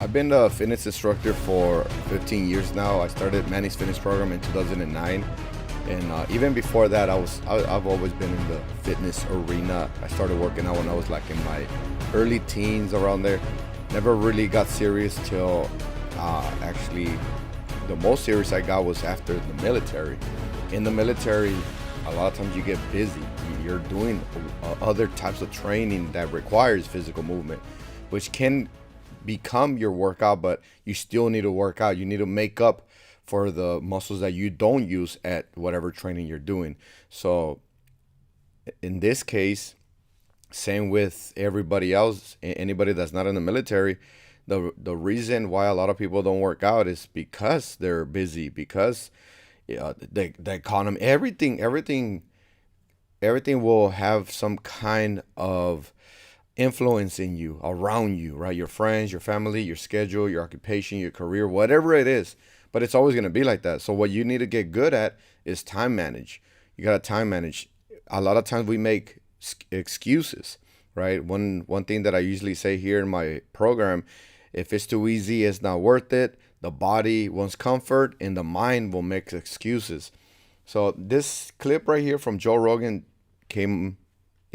I've been a fitness instructor for 15 years now. I started Manny's Fitness program in 2009. And even before that, I've always been in the fitness arena. I started working out when I was like in my early teens, around there. Never really got serious till actually the most serious I got was after the military. In the military, a lot of times you get busy. You're doing other types of training that requires physical movement, which can become your workout, but you still need to work out. You need to make up for the muscles that you don't use at whatever training you're doing. So in this case, same with everybody else, anybody that's not in the military, the reason why a lot of people don't work out is because they're busy, because the economy, everything will have some kind of influence in you, around you, right? Your friends, your family, your schedule, your occupation, your career, whatever it is. But it's always going to be like that. So what you need to get good at is time manage. You got to time manage. A lot of times we make excuses, right? One thing that I usually say here in my program, if it's too easy, it's not worth it. The body wants comfort and the mind will make excuses. So this clip right here from Joe Rogan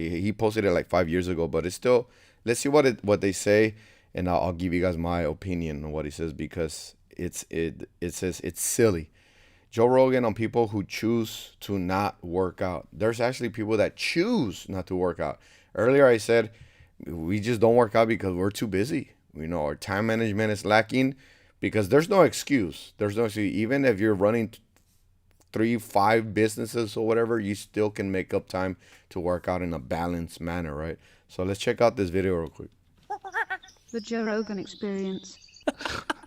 he posted it like 5 years ago, but it's still, let's see what they say, and I'll give you guys my opinion on what he says, because it says it's silly. Joe Rogan on people who choose to not work out. There's actually people that choose not to work out. Earlier I said we just don't work out because we're too busy. Our time management is lacking, because there's no excuse. There's no excuse. Even if you're running 3-5 businesses or whatever, you still can make up time to work out in a balanced manner, right? So let's check out this video real quick. The Joe Rogan experience.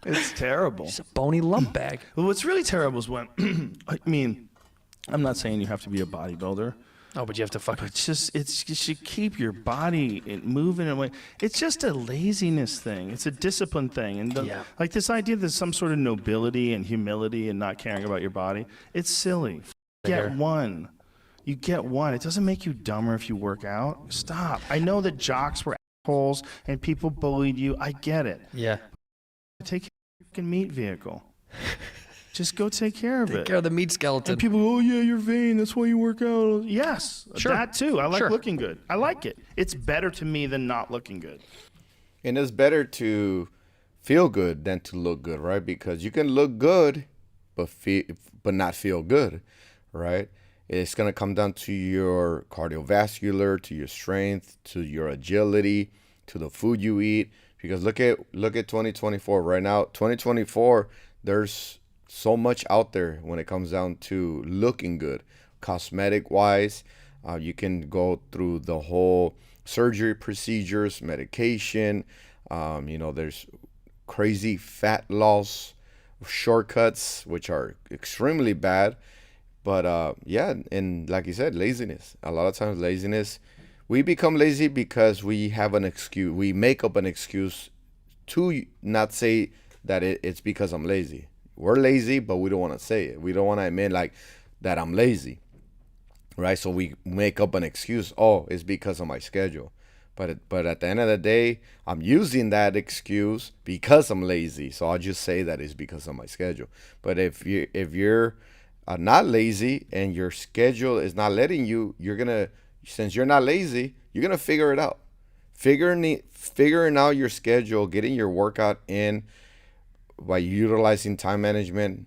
It's terrible. It's a bony lump bag. Well, what's really terrible is when, I mean, I'm not saying you have to be a bodybuilder. Oh, but you have to fucking. You should keep your body moving in a way. It's just a laziness thing. It's a discipline thing. And like this idea that there's some sort of nobility and humility and not caring about your body, it's silly. Get one. You get one. It doesn't make you dumber if you work out. Stop. I know that jocks were assholes and people bullied you. I get it. Yeah. Take care of your fucking meat vehicle. Just go take care of it. Take care of the meat skeleton. And people go, oh yeah, you're vain, that's why you work out. Yes, sure. That too. I like looking good. I like it. It's better to me than not looking good. And it's better to feel good than to look good, right? Because you can look good, but not feel good, right? It's going to come down to your cardiovascular, to your strength, to your agility, to the food you eat. Because look at 2024 right now. 2024, there's so much out there when it comes down to looking good, cosmetic wise. You can go through the whole surgery procedures, medication. There's crazy fat loss shortcuts, which are extremely bad. But and like you said, laziness. A lot of times laziness, we become lazy because we have an excuse. We make up an excuse to not say that it's because I'm lazy. We're lazy, but we don't want to say it. We don't want to admit like that I'm lazy, right? So we make up an excuse. Oh, it's because of my schedule. But at the end of the day, I'm using that excuse because I'm lazy. So I'll just say that it's because of my schedule. But if you're not lazy and your schedule is not letting you, since you're not lazy, you're gonna figure it out. Figuring out your schedule, getting your workout in by utilizing time management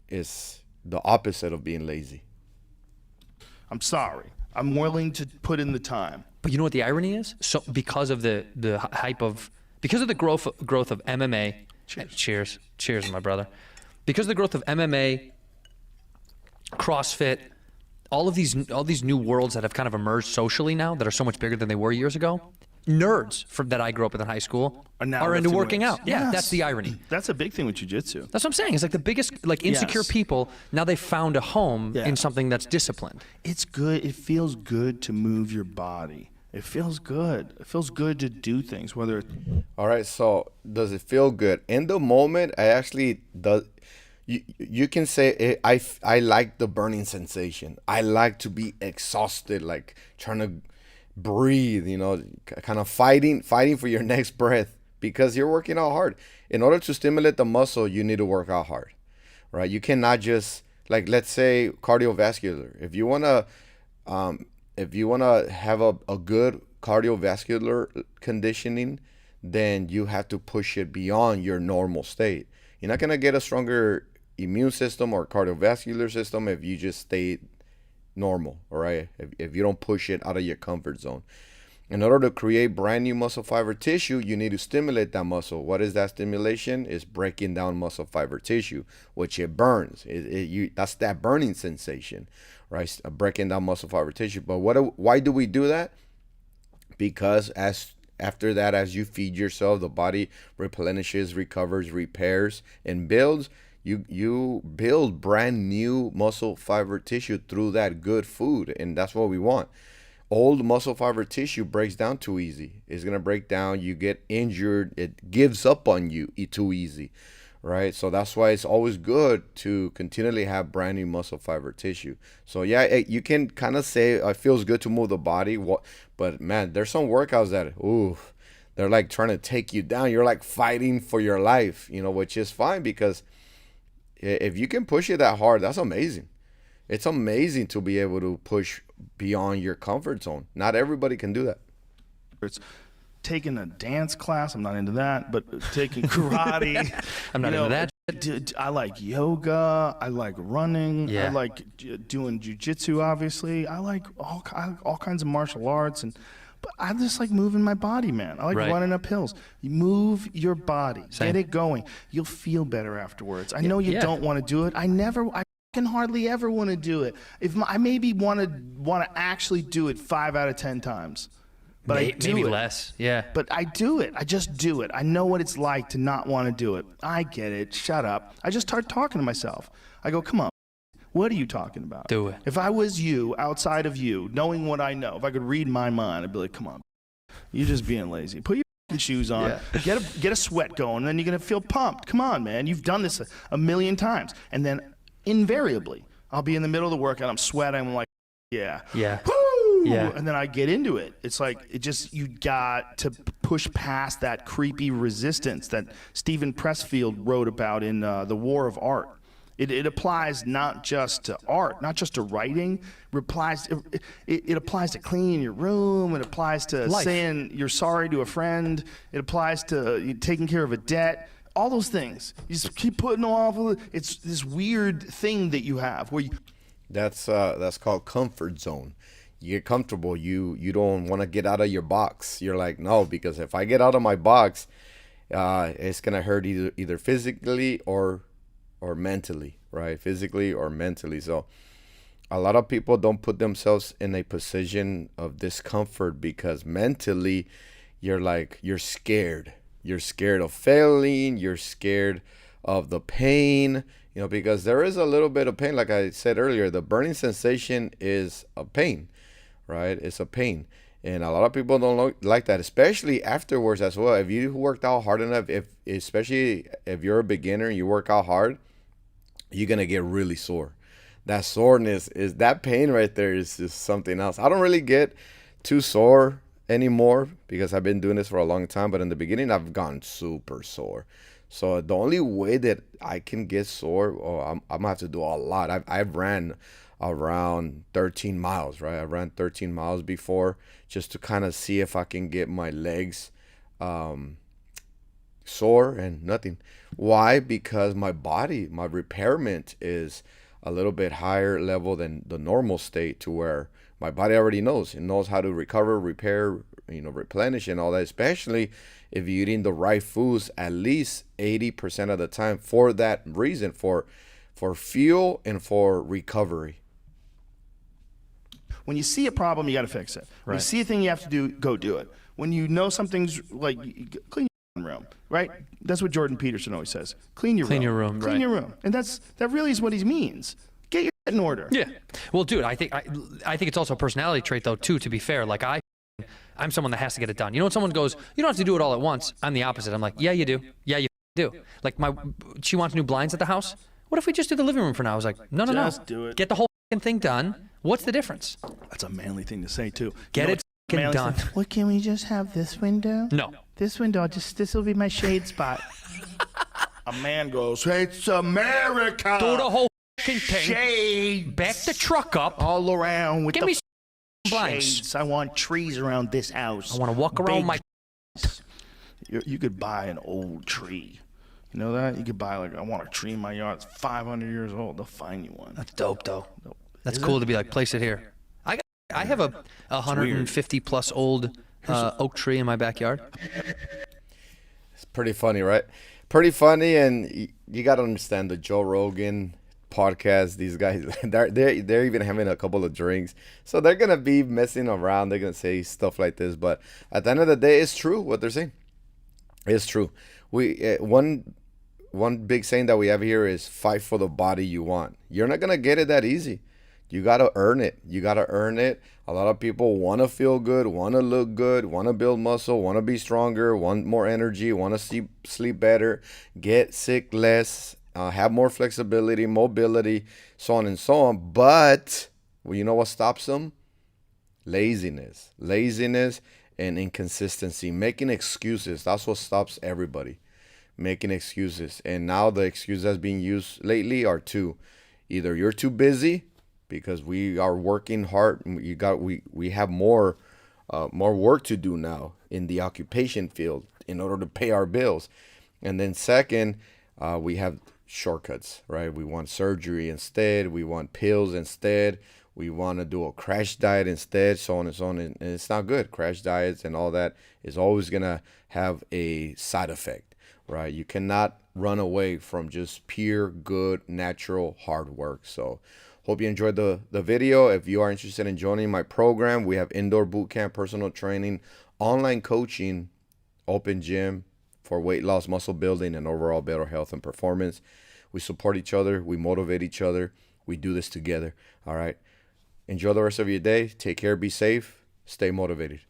is the opposite of being lazy. I'm sorry. I'm willing to put in the time. But you know what the irony is? So because of the hype of, because of the growth of MMA, cheers, my brother. Because of the growth of MMA, CrossFit, all these new worlds that have kind of emerged socially now that are so much bigger than they were years ago. Nerds that I grew up with in high school are into working out. Yeah, that's the irony. That's a big thing with jiu-jitsu. That's what I'm saying. It's like the biggest, insecure people, now they found a home in something that's disciplined. It's good. It feels good to move your body. It feels good. It feels good to do things, whether it's... All right, so does it feel good? In the moment, I actually does. You can say I like the burning sensation. I like to be exhausted, like trying to breathe, kind of fighting for your next breath, because you're working out hard. In order to stimulate the muscle, you need to work out hard, right? You cannot just, like, let's say cardiovascular. If you wanna have a good cardiovascular conditioning, then you have to push it beyond your normal state. You're not gonna get a stronger immune system or cardiovascular system if you just stay normal, all right? If you don't push it out of your comfort zone. In order to create brand new muscle fiber tissue, you need to stimulate that muscle. What is that stimulation? It's breaking down muscle fiber tissue, which it burns. That's that burning sensation, right? Breaking down muscle fiber tissue. But why do we do that? Because after that, as you feed yourself, the body replenishes, recovers, repairs, and builds. You build brand new muscle fiber tissue through that good food, and that's what we want. Old muscle fiber tissue breaks down too easy. It's gonna break down. You get injured. It gives up on you too easy, right? So that's why it's always good to continually have brand new muscle fiber tissue. So yeah, you can kind of say it feels good to move the body. But man, there's some workouts that, ooh, they're like trying to take you down. You're like fighting for your life, which is fine, because if you can push it that hard, that's amazing. It's amazing to be able to push beyond your comfort zone. Not everybody can do that. It's taking a dance class. I'm not into that, but taking karate. I'm not into that. I like yoga. I like running. Yeah. I like doing jujitsu, obviously. I like all kinds of martial arts. But I just like moving my body, man. I like running up hills. You move your body. Same. Get it going. You'll feel better afterwards. I know you don't want to do it. I can hardly ever want to do it. I maybe want to actually do it 5 out of 10 times. But I do maybe it. less, yeah. But I do it. I just do it. I know what it's like to not want to do it. I get it. Shut up. I just start talking to myself. I go, come on. What are you talking about? Do it. If I was you, outside of you, knowing what I know, if I could read my mind, I'd be like, come on. You're just being lazy. Put your shoes on. Yeah. Get a sweat going, and then you're going to feel pumped. Come on, man. You've done this a million times. And then invariably, I'll be in the middle of the workout. I'm sweating. I'm like, yeah. Yeah. Woo! Yeah. And then I get into it. It's like, you got to push past that creepy resistance that Stephen Pressfield wrote about in The War of Art. It applies not just to art, not just to writing. It applies to cleaning your room. It applies to saying you're sorry to a friend. It applies to taking care of a debt. All those things. You just keep putting off. It's this weird thing that you have where you. That's called comfort zone. You get comfortable. You don't want to get out of your box. You're like, no, because if I get out of my box, it's gonna hurt either physically or mentally, right? Physically or mentally. So a lot of people don't put themselves in a position of discomfort because mentally you're scared. You're scared of failing. You're scared of the pain, because there is a little bit of pain. Like I said earlier, the burning sensation is a pain, right? It's a pain. And a lot of people don't like that, especially afterwards as well. If you worked out hard enough, especially if you're a beginner and you work out hard, you're going to get really sore. That soreness is that pain right there is just something else. I don't really get too sore anymore because I've been doing this for a long time. But in the beginning, I've gotten super sore. So the only way that I can get sore, I'm going to have to do a lot. I've ran around 13 miles, right? I ran 13 miles before just to kind of see if I can get my legs sore, and nothing. Why? Because my body, my repairment is a little bit higher level than the normal state, to where my body already knows. It knows how to recover, repair, replenish and all that, especially if you're eating the right foods at least 80% of the time for that reason, for fuel and for recovery. When you see a problem, you got to fix it. When you see a thing you have to do, go do it. When you know something's like, clean your room, right? That's what Jordan Peterson always says. Clean your room. Clean your room. And that really is what he means. Get your shit in order. Yeah. Well, dude, I think it's also a personality trait, though, too, to be fair. Like, I'm someone that has to get it done. When someone goes, you don't have to do it all at once. I'm the opposite. I'm like, yeah, you do. Yeah, you do. Like, she wants new blinds at the house. What if we just do the living room for now? I was like, no. Just do it. Get the whole thing done. What's the difference? That's a manly thing to say, too. Get it done. Well, can we just have this window? No. This window, this will be my shade spot. A man goes, it's America. Do the whole thing. Shades. Back the truck up. All around with Give the me blinds. shades. I want trees around this house. I want to walk around Big my. You could buy an old tree. You know that? You could buy, like, I want a tree in my yard. It's 500 years old. They'll find you one. That's dope, though. That's Is cool it? to be like, place it here. I have a 150 plus old oak tree in my backyard. It's pretty funny, right? Pretty funny, and you got to understand the Joe Rogan podcast. These guys, they're even having a couple of drinks, so they're gonna be messing around. They're gonna say stuff like this, but at the end of the day, it's true what they're saying. It's true. We one big saying that we have here is fight for the body you want. You're not gonna get it that easy. You gotta earn it. You gotta earn it. A lot of people want to feel good, want to look good, want to build muscle, want to be stronger, want more energy, want to sleep better, get sick less, have more flexibility, mobility, so on and so on. But well, you know what stops them? Laziness and inconsistency, making excuses. That's what stops everybody, making excuses. And now the excuse that's being used lately are two: either you're too busy, because we are working hard. We have more work to do now in the occupation field in order to pay our bills. And then second, we have shortcuts, right? We want surgery instead. We want pills instead. We want to do a crash diet instead, so on and so on. And it's not good. Crash diets and all that is always going to have a side effect, right? You cannot run away from just pure, good, natural, hard work. So hope you enjoyed the video. If you are interested in joining my program, we have indoor boot camp, personal training, online coaching, open gym for weight loss, muscle building, and overall better health and performance. We support each other. We motivate each other. We do this together. All right. Enjoy the rest of your day. Take care. Be safe. Stay motivated.